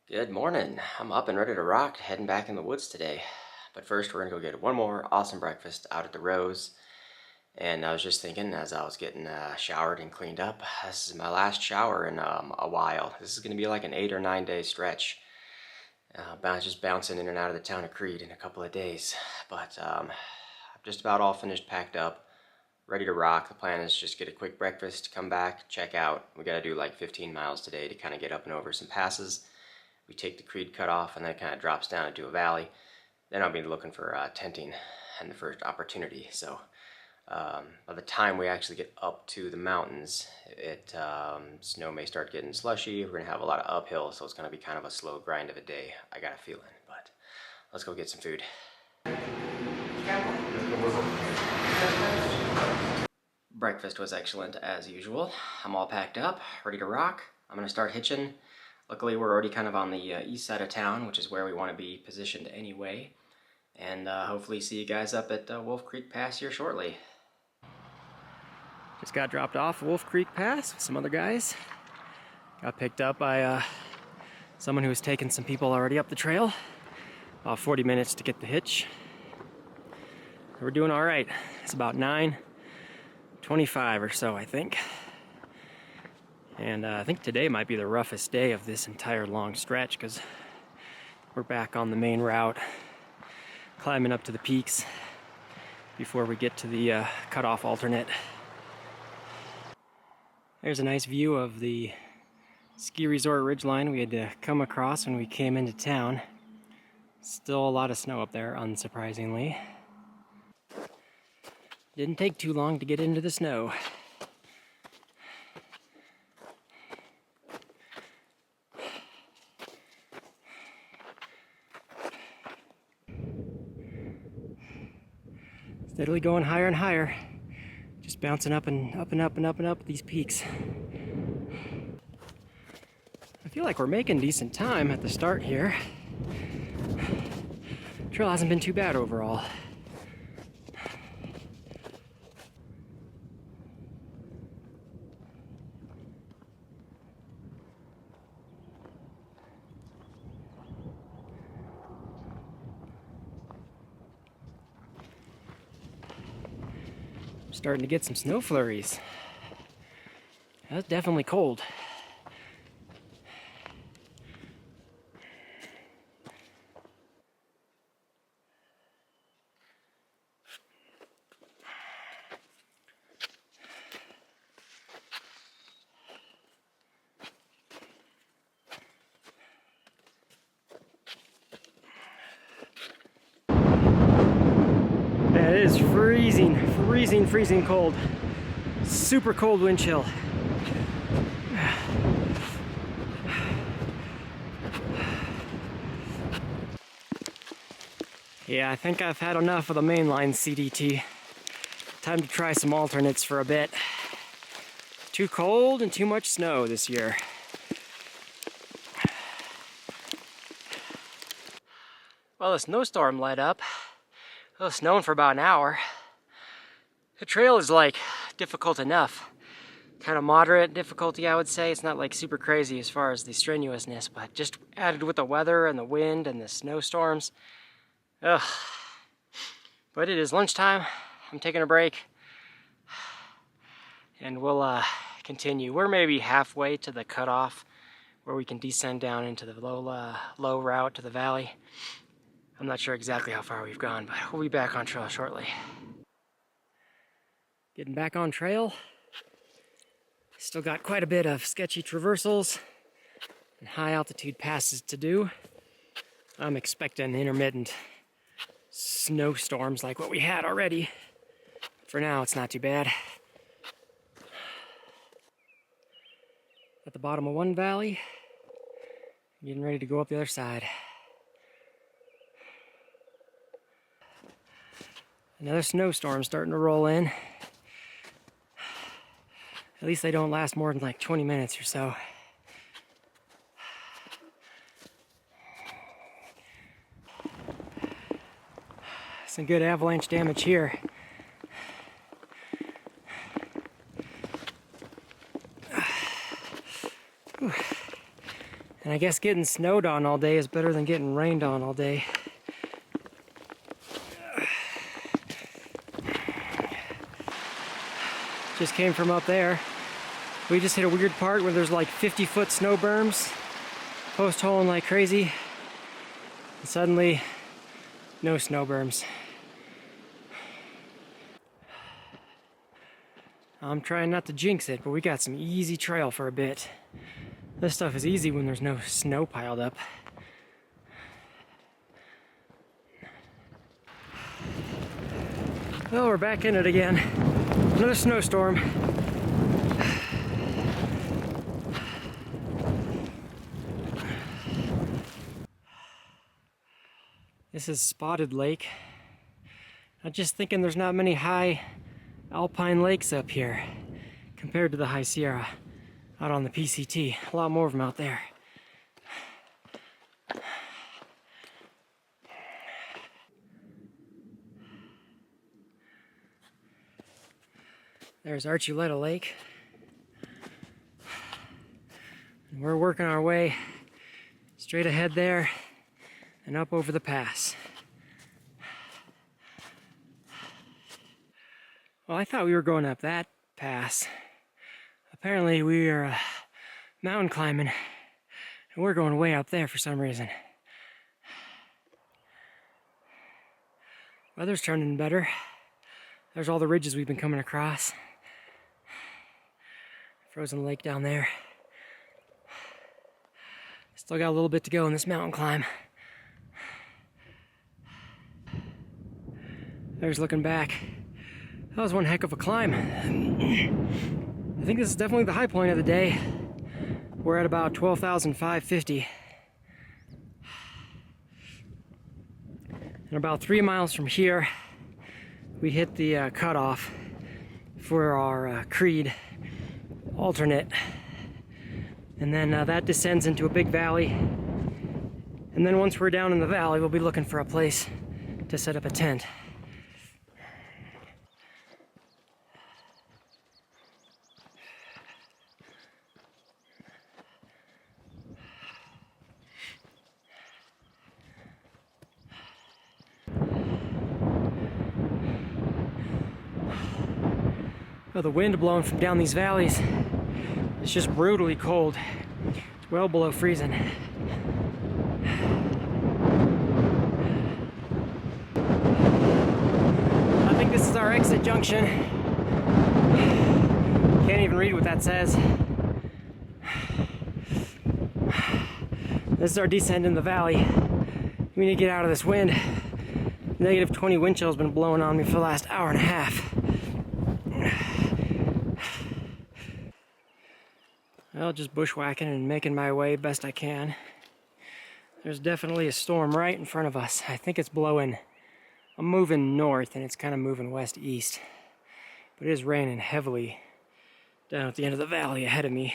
Good morning. I'm up and ready to rock, heading back in the woods today. But first, we're gonna go get one more awesome breakfast out at the Rose. And I was just thinking, as I was getting showered and cleaned up, this is my last shower in a while. This is gonna be like an 8 or 9 day stretch. Just bouncing in and out of the town of Creede in a couple of days. But I'm just about all finished, packed up, ready to rock. The plan is just get a quick breakfast, come back, check out. We gotta do like 15 miles today to kind of get up and over some passes. We take the Creede Cutoff, and then it kind of drops down into a valley. Then I'll be looking for tenting and the first opportunity. So by the time we actually get up to the mountains, snow may start getting slushy. We're gonna have a lot of uphill, so it's gonna be kind of a slow grind of a day. I got a feeling, but let's go get some food. Breakfast was excellent as usual. I'm all packed up, ready to rock. I'm gonna start hitching. Luckily, we're already kind of on the east side of town, which is where we want to be positioned anyway. And hopefully see you guys up at Wolf Creek Pass here shortly. Just got dropped off Wolf Creek Pass with some other guys. Got picked up by someone who was taking some people already up the trail. About 40 minutes to get the hitch. We're doing all right. It's about 9:25 or so, I think. And I think today might be the roughest day of this entire long stretch because we're back on the main route, climbing up to the peaks before we get to the Cutoff alternate. There's a nice view of the ski resort ridgeline we had come across when we came into town. Still a lot of snow up there, unsurprisingly. Didn't take too long to get into the snow. Steadily going higher and higher, just bouncing up and up and up and up and up these peaks. I feel like we're making decent time at the start here. Trail hasn't been too bad overall. Starting to get some snow flurries. That's definitely cold. That is freezing cold. Super cold wind chill. Yeah, I think I've had enough of the mainline CDT. Time to try some alternates for a bit. Too cold and too much snow this year. Well, the snowstorm let up. It was snowing for about an hour. The trail is like difficult enough. Kind of moderate difficulty, I would say. It's not like super crazy as far as the strenuousness, but just added with the weather and the wind and the snowstorms. Ugh. But it is lunchtime. I'm taking a break. And we'll continue. We're maybe halfway to the Cutoff where we can descend down into the low route to the valley. I'm not sure exactly how far we've gone, but we'll be back on trail shortly. Getting back on trail. Still got quite a bit of sketchy traversals and high altitude passes to do. I'm expecting intermittent snowstorms like what we had already. For now, it's not too bad. At the bottom of one valley, getting ready to go up the other side. Another snowstorm starting to roll in. At least they don't last more than like 20 minutes or so. Some good avalanche damage here. And I guess getting snowed on all day is better than getting rained on all day. Just came from up there. We just hit a weird part where there's like 50-foot snow berms, post holing like crazy, and suddenly no snow berms. I'm trying not to jinx it, but we got some easy trail for a bit. This stuff is easy when there's no snow piled up. Oh, we're back in it again. Another snowstorm. This is Spotted Lake. I'm just thinking there's not many high alpine lakes up here compared to the High Sierra out on the PCT. A lot more of them out there. There's Archuleta Lake. And we're working our way straight ahead there and up over the pass. Well, I thought we were going up that pass. Apparently we are mountain climbing and we're going way up there for some reason. Weather's turning better. There's all the ridges we've been coming across. Frozen lake down there. Still got a little bit to go in this mountain climb. There's looking back. That was one heck of a climb. I think this is definitely the high point of the day. We're at about 12,550. And about 3 miles from here, we hit the cutoff for our Creede alternate. And then that descends into a big valley. And then once we're down in the valley, we'll be looking for a place to set up a tent. Well, the wind blowing from down these valleys is just brutally cold. It's well below freezing. I think this is our exit junction. Can't even read what that says. This is our descent in the valley. We need to get out of this wind. Negative 20 wind chill has been blowing on me for the last hour and a half. Well, just bushwhacking and making my way best I can. There's definitely a storm right in front of us. I think it's blowing. I'm moving north and it's kind of moving west-east. But it is raining heavily down at the end of the valley ahead of me.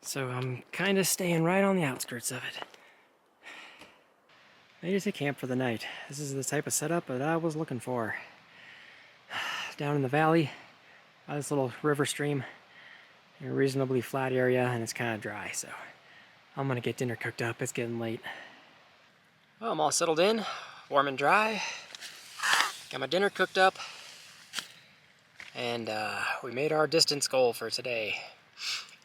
So I'm kind of staying right on the outskirts of it. Maybe just a camp for the night. This is the type of setup that I was looking for. Down in the valley, by this little river stream. In a reasonably flat area and it's kind of dry, so I'm gonna get dinner cooked up. It's getting late. Well, I'm all settled in, warm and dry. Got my dinner cooked up, and we made our distance goal for today.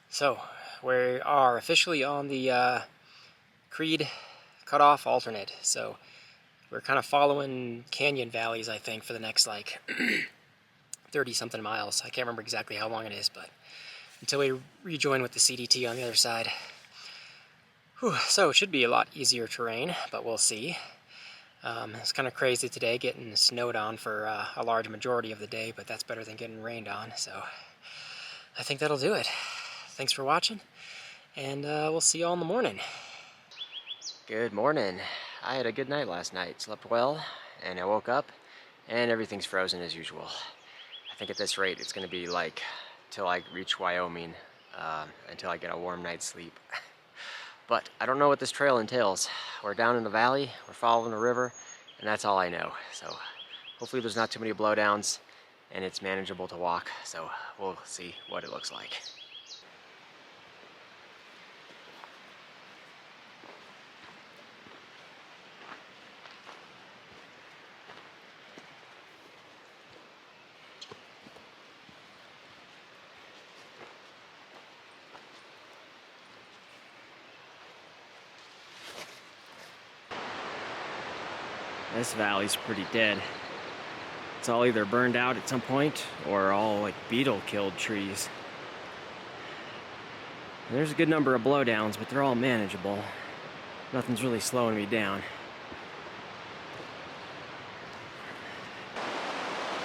So we are officially on the Creede Cutoff alternate. So we're kind of following canyon valleys, I think, for the next like 30-something miles. I can't remember exactly how long it is, but until we rejoin with the CDT on the other side. Whew, so it should be a lot easier terrain, but we'll see. It's kind of crazy today getting snowed on for a large majority of the day, but that's better than getting rained on, so I think that'll do it. Thanks for watching, and we'll see you all in the morning. Good morning. I had a good night last night. Slept well, and I woke up, and everything's frozen as usual. I think at this rate it's going to be like till I reach Wyoming, until I get a warm night's sleep. But I don't know what this trail entails. We're down in the valley, we're following a river, and that's all I know. So hopefully there's not too many blowdowns and it's manageable to walk. So we'll see what it looks like. This valley's pretty dead. It's all either burned out at some point or all like beetle-killed trees. And there's a good number of blowdowns, but they're all manageable. Nothing's really slowing me down.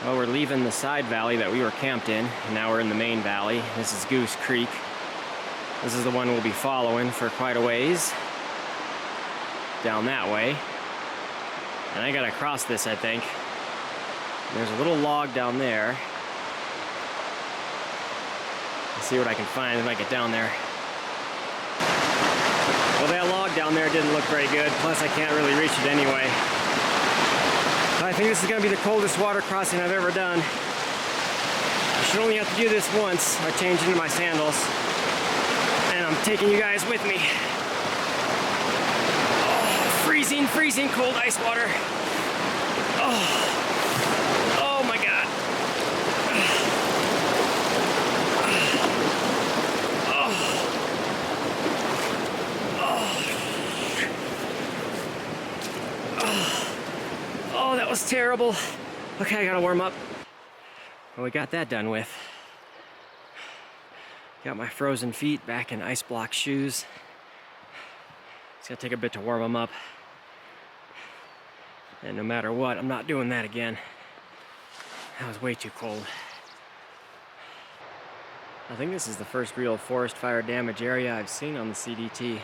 Well, we're leaving the side valley that we were camped in, and now we're in the main valley. This is Goose Creek. This is the one we'll be following for quite a ways. Down that way. And I gotta cross this, I think. There's a little log down there. Let's see what I can find when I get down there. Well, that log down there didn't look very good, plus I can't really reach it anyway. I think this is gonna be the coldest water crossing I've ever done. I should only have to do this once. I change into my sandals. And I'm taking you guys with me. Oh, freezing, freezing cold ice water. Oh my God. Oh, that was terrible. Okay, I gotta warm up. Well, we got that done with. Got my frozen feet back in ice block shoes. It's gonna take a bit to warm them up. And no matter what, I'm not doing that again. That was way too cold. I think this is the first real forest fire damage area I've seen on the CDT. The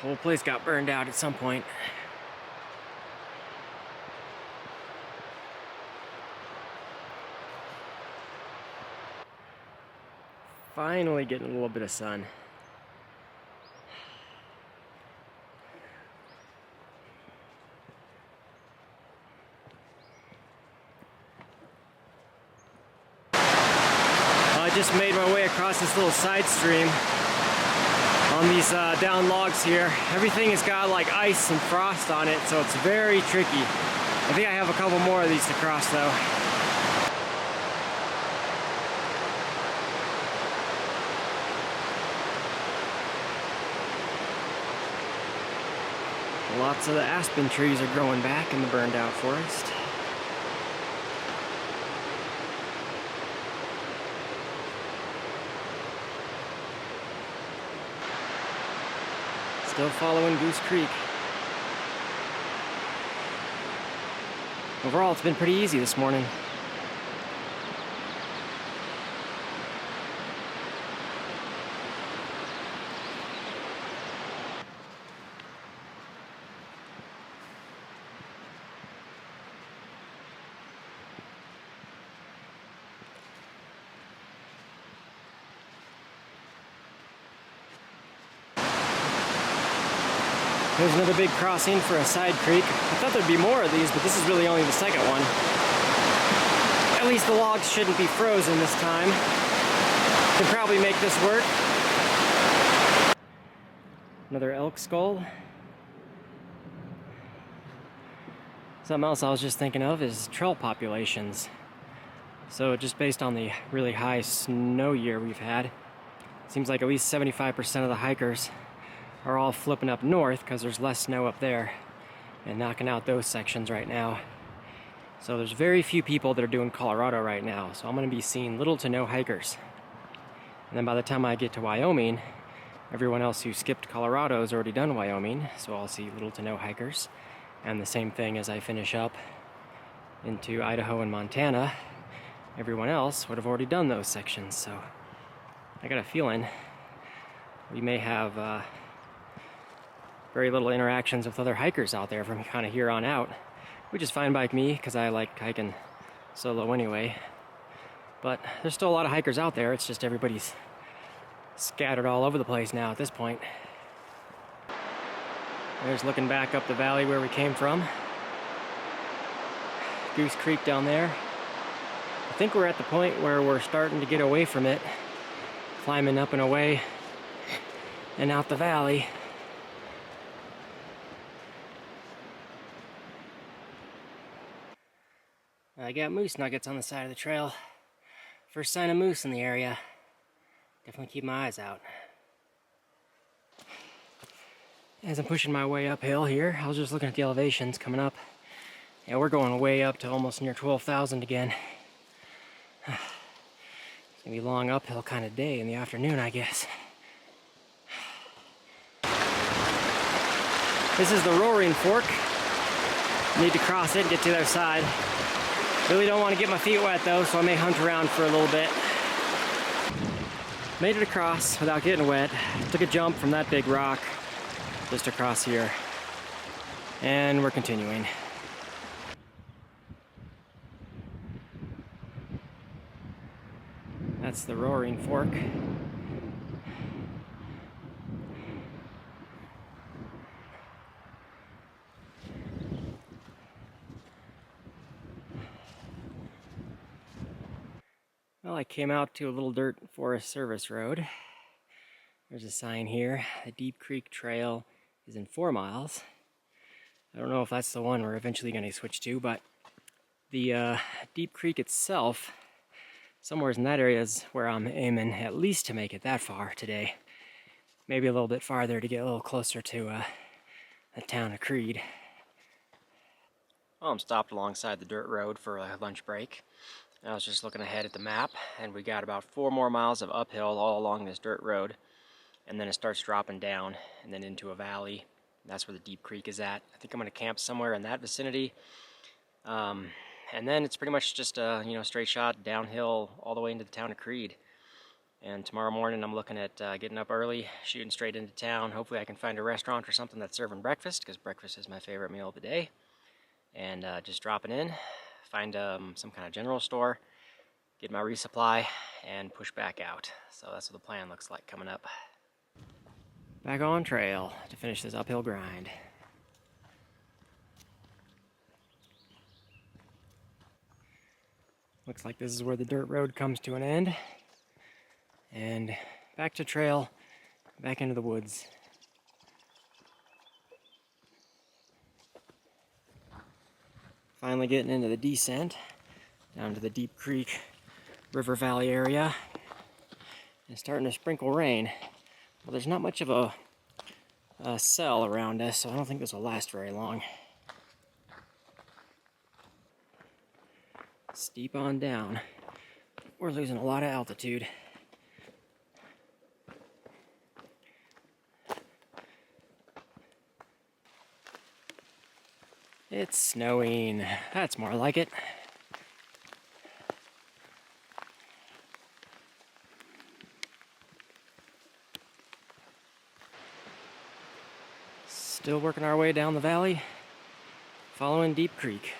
whole place got burned out at some point. Finally getting a little bit of sun. I just made my way across this little side stream on these down logs here. Everything has got like ice and frost on it, so it's very tricky. I think I have a couple more of these to cross though. Lots of the aspen trees are growing back in the burned out forest. Still following Goose Creek. Overall, it's been pretty easy this morning. There's another big crossing for a side creek. I thought there'd be more of these, but this is really only the second one. At least the logs shouldn't be frozen this time. Can probably make this work. Another elk skull. Something else I was just thinking of is trail populations. So just based on the really high snow year we've had, it seems like at least 75% of the hikers are all flipping up north because there's less snow up there and knocking out those sections right now. So there's very few people that are doing Colorado right now, so I'm going to be seeing little to no hikers. And then by the time I get to Wyoming, everyone else who skipped Colorado has already done Wyoming, so I'll see little to no hikers. And the same thing as I finish up into Idaho and Montana, everyone else would have already done those sections. So I got a feeling we may have very little interactions with other hikers out there from kind of here on out, which is fine by me because I like hiking solo anyway. But there's still a lot of hikers out there. It's just everybody's scattered all over the place now at this point. There's looking back up the valley where we came from. Goose Creek down there. I think we're at the point where we're starting to get away from it, climbing up and away and out the valley. I got moose nuggets on the side of the trail. First sign of moose in the area. Definitely keep my eyes out. As I'm pushing my way uphill here, I was just looking at the elevations coming up. Yeah, we're going way up to almost near 12,000 again. It's gonna be a long uphill kind of day in the afternoon, I guess. This is the Roaring Fork. Need to cross it and get to the other side. Really don't want to get my feet wet though, so I may hunt around for a little bit. Made it across without getting wet. Took a jump from that big rock just across here. And we're continuing. That's the Roaring Fork. Well, I came out to a little dirt Forest Service road. There's a sign here. The Deep Creek Trail is in 4 miles. I don't know if that's the one we're eventually going to switch to, but the Deep Creek itself, somewhere in that area is where I'm aiming at least to make it that far today. Maybe a little bit farther to get a little closer to the town of Creede. Well, I'm stopped alongside the dirt road for a lunch break. I was just looking ahead at the map, and we got about 4 more miles of uphill all along this dirt road, and then it starts dropping down and then into a valley. That's where the Deep Creek is at. I think I'm going to camp somewhere in that vicinity, and then it's pretty much just a straight shot downhill all the way into the town of Creede. And tomorrow morning I'm looking at getting up early, shooting straight into town. Hopefully I can find a restaurant or something that's serving breakfast, because breakfast is my favorite meal of the day. And just dropping in, find some kind of general store, get my resupply, and push back out. So that's what the plan looks like coming up. Back on trail to finish this uphill grind. Looks like this is where the dirt road comes to an end. And back to trail, back into the woods. Finally getting into the descent down to the Deep Creek River Valley area. It's starting to sprinkle rain. Well, there's not much of a cell around us, so I don't think this will last very long. Steep on down. We're losing a lot of altitude. It's snowing. That's more like it. Still working our way down the valley, following Deep Creek.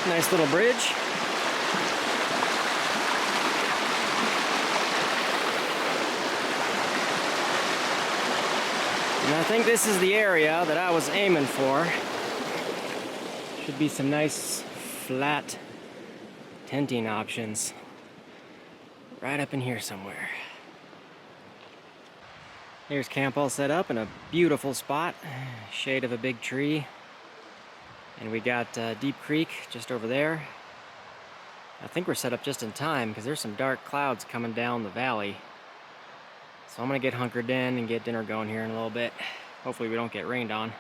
Nice little bridge. And I think this is the area that I was aiming for. Should be some nice flat tenting options right up in here somewhere. Here's camp all set up in a beautiful spot, shade of a big tree. And we got Deep Creek just over there. I think we're set up just in time because there's some dark clouds coming down the valley. So I'm gonna get hunkered in and get dinner going here in a little bit. Hopefully we don't get rained on.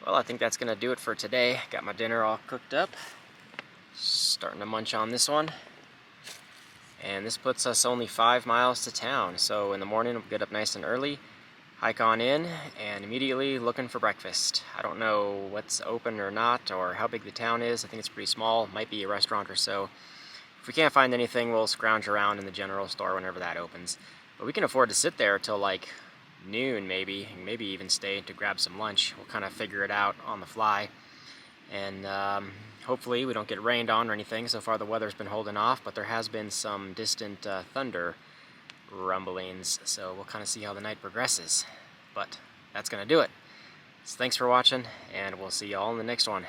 Well, I think that's gonna do it for today. Got my dinner all cooked up. Starting to munch on this one. And this puts us only 5 miles to town. So in the morning we'll get up nice and early, hike on in, and immediately looking for breakfast. I don't know what's open or not, or how big the town is. I think it's pretty small. Might be a restaurant or so. If we can't find anything, we'll scrounge around in the general store whenever that opens. But we can afford to sit there till like noon maybe, and maybe even stay to grab some lunch. We'll kind of figure it out on the fly. And hopefully we don't get rained on or anything. So far the weather's been holding off, but there has been some distant thunder rumblings. So we'll kind of see how the night progresses. But that's going to do it. So thanks for watching, and we'll see you all in the next one.